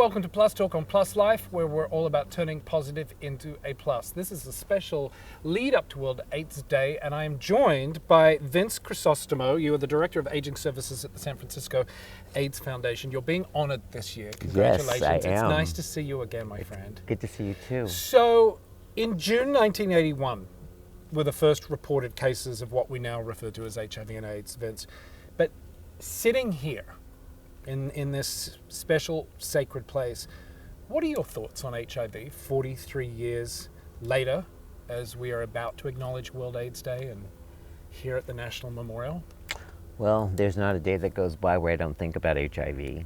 Welcome to Plus Talk on Plus Life, where we're all about turning positive into a plus. This is a special lead up to World AIDS Day, and I am joined by Vince Crisostomo. You are the Director of Aging Services at the San Francisco AIDS Foundation. You're being honored this year. Congratulations. Yes, I am. It's nice to see you again, my friend. Good to see you too. So, in June 1981 were the first reported cases of what we now refer to as HIV and AIDS, Vince. But sitting here, in this special sacred place, what are your thoughts on HIV 43 years later, as we are about to acknowledge World AIDS Day and here at the National Memorial? Well, there's not a day that goes by where I don't think about HIV,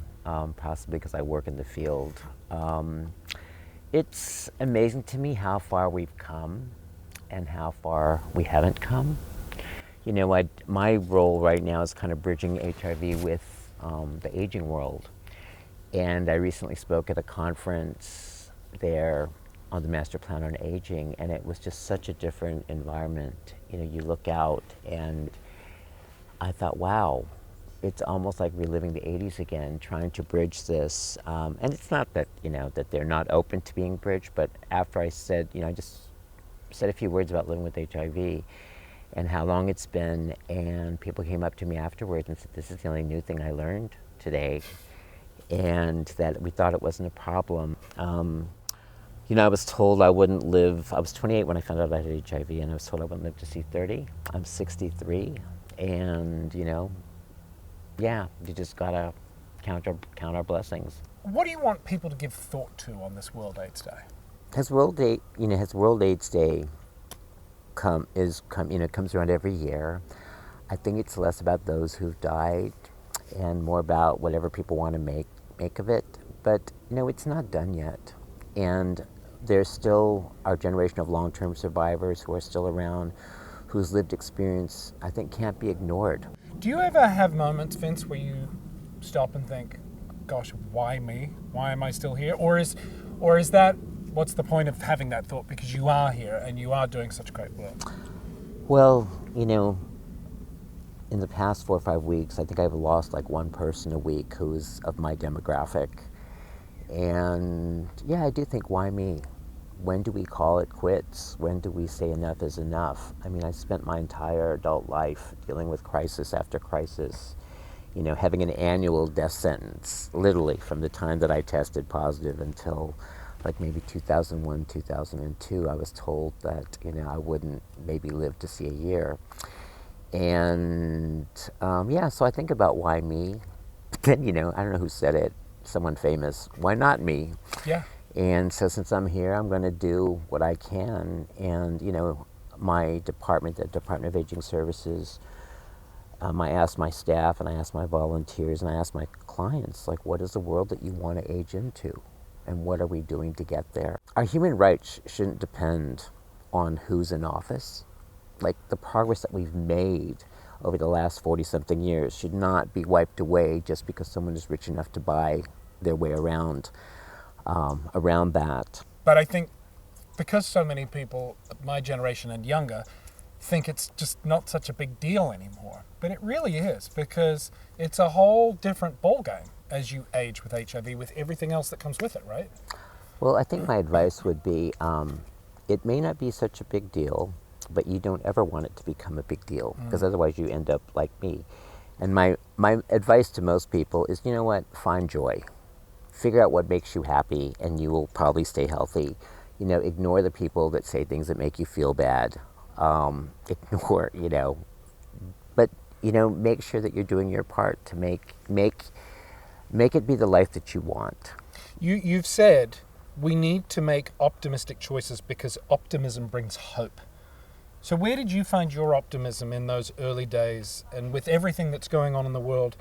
possibly because I work in the field. It's amazing to me how far we've come and how far we haven't come. You know, my role right now is kind of bridging HIV with the aging world. And I recently spoke at a conference there on the Master Plan on Aging, and it was just such a different environment. You know, you look out and I thought, wow, it's almost like reliving the 80s again, trying to bridge this. And it's not that, you know, that they're not open to being bridged, but after I said, you know, I just said a few words about living with HIV and how long it's been, and people came up to me afterwards and said, this is the only new thing I learned today, and that we thought it wasn't a problem. You know, I was told I wouldn't live, I was 28 when I found out I had HIV, and I was told I wouldn't live to see 30. I'm 63, and you know, yeah, you just gotta count our blessings. What do you want people to give thought to on this World AIDS Day? Has World AIDS Day comes around every year. I think it's less about those who've died and more about whatever people want to make of it. But you know, it's not done yet, and there's still our generation of long-term survivors who are still around, whose lived experience I think can't be ignored. Do you ever have moments, Vince, where you stop and think, gosh, why me? Why am I still here? Or is that, what's the point of having that thought, because you are here and you are doing such great work? Well, you know, in the past 4 or 5 weeks, I think I've lost like one person a week who's of my demographic. And yeah, I do think, why me? When do we call it quits? When do we say enough is enough? I mean, I spent my entire adult life dealing with crisis after crisis, you know, having an annual death sentence, literally from the time that I tested positive until like maybe 2001, 2002, I was told that, you know, I wouldn't maybe live to see a year. And yeah, so I think about why me. But then, you know, I don't know who said it, someone famous, why not me? Yeah. And so since I'm here, I'm going to do what I can. And, you know, my department, the Department of Aging Services, I asked my staff and I asked my volunteers and I asked my clients, like, what is the world that you want to age into? And what are we doing to get there? Our human rights shouldn't depend on who's in office. Like, the progress that we've made over the last 40-something years should not be wiped away just because someone is rich enough to buy their way around that. But I think because so many people, my generation and younger, think it's just not such a big deal anymore. But it really is, because it's a whole different ballgame as you age with HIV, with everything else that comes with it, right? Well, I think my advice would be, it may not be such a big deal, but you don't ever want it to become a big deal, because otherwise you end up like me. And my advice to most people is, you know what, find joy. Figure out what makes you happy, and you will probably stay healthy. You know, ignore the people that say things that make you feel bad. Ignore, you know, but, you know, make sure that you're doing your part to make it be the life that you want. You've said we need to make optimistic choices because optimism brings hope. So where did you find your optimism in those early days? And with everything that's going on in the world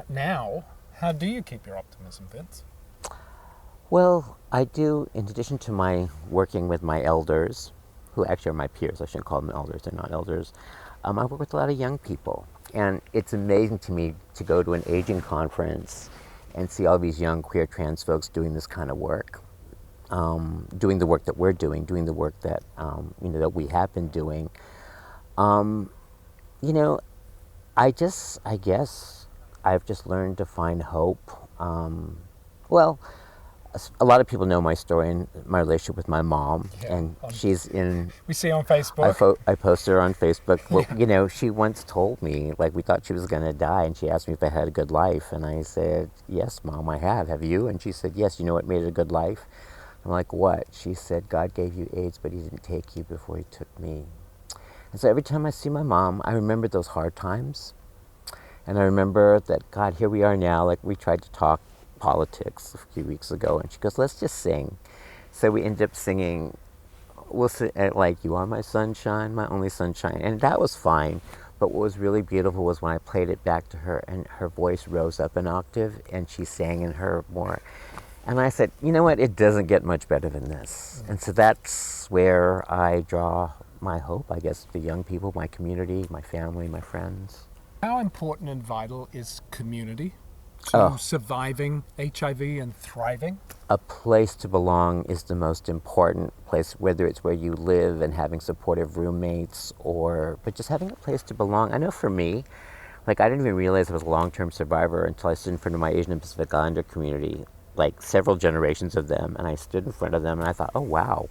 now, how do you keep your optimism, Vince? Well, I do, in addition to my working with my elders, who actually are my peers, I shouldn't call them elders, they're not elders, I work with a lot of young people. And it's amazing to me to go to an aging conference and see all these young queer trans folks doing this kind of work, doing the work that we're doing the work that, you know, that we have been doing. You know, I guess I've just learned to find hope. Well, a lot of people know my story and my relationship with my mom, Yeah, and she's in. we see on Facebook. I posted her on Facebook. Well, Yeah. you know, she once told me, like, we thought she was going to die, and she asked me if I had a good life, and I said, "Yes, Mom, I have. Have you?" And she said, "Yes." You know what made it a good life? I'm like, "What?" She said, "God gave you AIDS, but He didn't take you before He took me." And so every time I see my mom, I remember those hard times. And I remember that, God, here we are now. Like, we tried to talk politics a few weeks ago, and she goes, "Let's just sing." So we ended up singing, we'll sing, like, "You Are My Sunshine, My Only Sunshine." And that was fine. But what was really beautiful was when I played it back to her, and her voice rose up an octave, and she sang in her more. And I said, you know what? It doesn't get much better than this. And so that's where I draw my hope, I guess, the young people, my community, my family, my friends. How important and vital is community to Oh. surviving HIV and thriving? A place to belong is the most important place, whether it's where you live and having supportive roommates, but just having a place to belong. I know for me, like, I didn't even realize I was a long-term survivor until I stood in front of my Asian and Pacific Islander community, like several generations of them, and I stood in front of them and I thought, oh wow,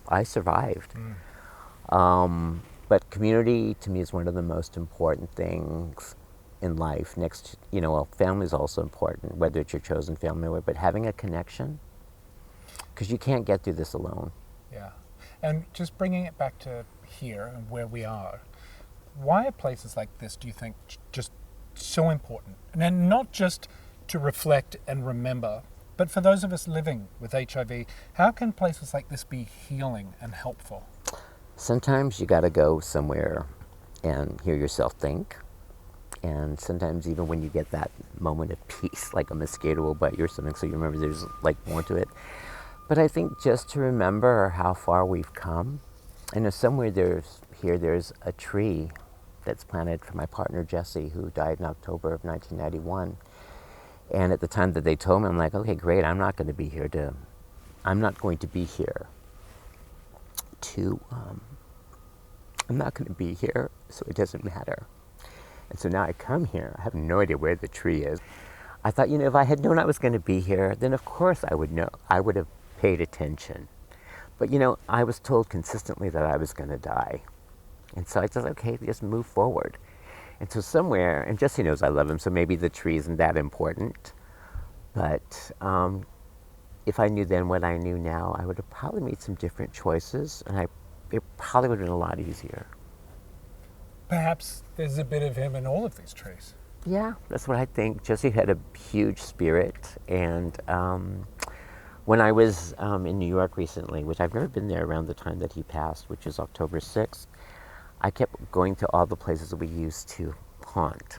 I survived. But community to me is one of the most important things in life. Next, well, family is also important, whether it's your chosen family or, but having a connection, because you can't get through this alone. Yeah. And just bringing it back to here and where we are, why are places like this, do you think, just so important? And then not just to reflect and remember, but for those of us living with HIV, how can places like this be healing and helpful? Sometimes you got to go somewhere and hear yourself think. And sometimes even when you get that moment of peace, like a mosquito will bite you or something, so you remember there's like more to it. But I think just to remember how far we've come. And somewhere there's a tree that's planted for my partner Jesse, who died in October of 1991. And at the time that they told me, I'm like, okay, great, I'm not going to be here to I'm not going to be here, so it doesn't matter. And so now I come here, I have no idea where the tree is. I thought, if I had known I was going to be here, then of course I would know. I would have paid attention. But I was told consistently that I was going to die. And so I said, okay, just move forward. And so somewhere, and Jesse knows I love him, so maybe the tree isn't that important. But if I knew then what I knew now, I would have probably made some different choices, and it probably would have been a lot easier. Perhaps there's a bit of him in all of these trees. Yeah, that's what I think. Jesse had a huge spirit, and when I was in New York recently, which I've never been there around the time that he passed, which is October 6th, I kept going to all the places that we used to haunt.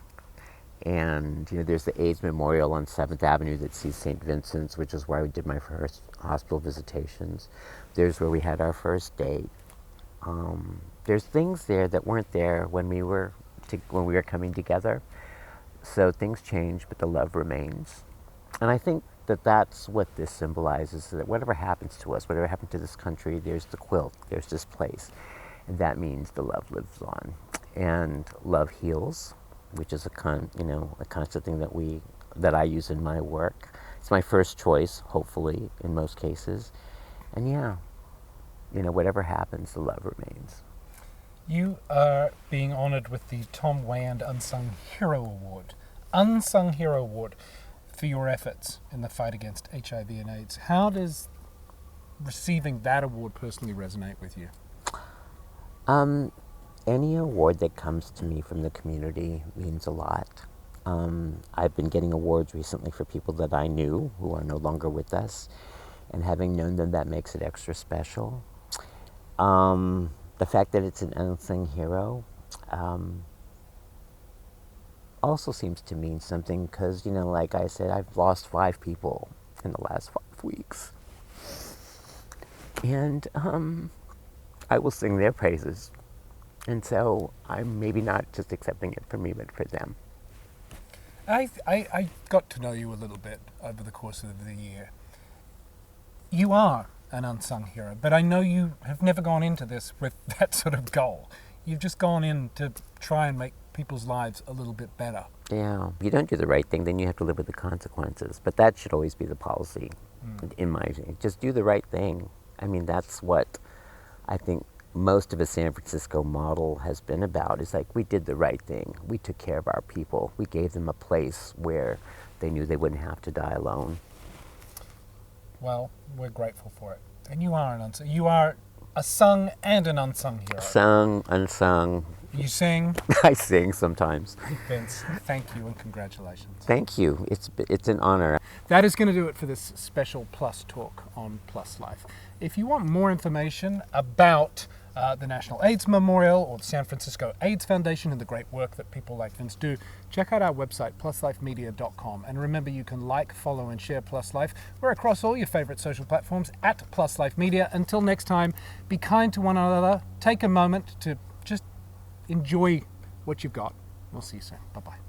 And there's the AIDS Memorial on 7th Avenue that sees St. Vincent's, which is where I did my first hospital visitations. There's where we had our first date. There's things there that weren't there when we were coming together. So things change, but the love remains. And I think that that's what this symbolizes, that whatever happens to us, whatever happened to this country, there's the quilt, there's this place. And that means the love lives on. And love heals, which is a constant thing that I use in my work. It's my first choice, hopefully, in most cases. And whatever happens, the love remains. You are being honoured with the Tom Wand Unsung Hero Award. Unsung Hero Award for your efforts in the fight against HIV and AIDS. How does receiving that award personally resonate with you? Any award that comes to me from the community means a lot. I've been getting awards recently for people that I knew who are no longer with us, and having known them, that makes it extra special. The fact that it's an unsung hero also seems to mean something, because, like I said, I've lost 5 people in the last 5 weeks. And I will sing their praises. And so I'm maybe not just accepting it for me, but for them. I got to know you a little bit over the course of the year. You are an unsung hero, but I know you have never gone into this with that sort of goal. You've just gone in to try and make people's lives a little bit better. Yeah. If you don't do the right thing, then you have to live with the consequences. But that should always be the policy. in my just do the right thing. I mean, that's what I think most of a San Francisco model has been about. Is like we did the right thing. We took care of our people. We gave them a place where they knew they wouldn't have to die alone. Well, we're grateful for it. And you are you are a sung and an unsung hero. Sung, unsung. You sing. I sing sometimes. Vince, thank you and congratulations. Thank you. It's an honor. That is going to do it for this special Plus talk on Plus Life. If you want more information about the National AIDS Memorial or the San Francisco AIDS Foundation and the great work that people like Vince do, check out our website, pluslifemedia.com. And remember, you can like, follow, and share Plus Life. We're across all your favorite social platforms at Plus Life Media. Until next time, be kind to one another. Take a moment to just enjoy what you've got. We'll see you soon. Bye-bye.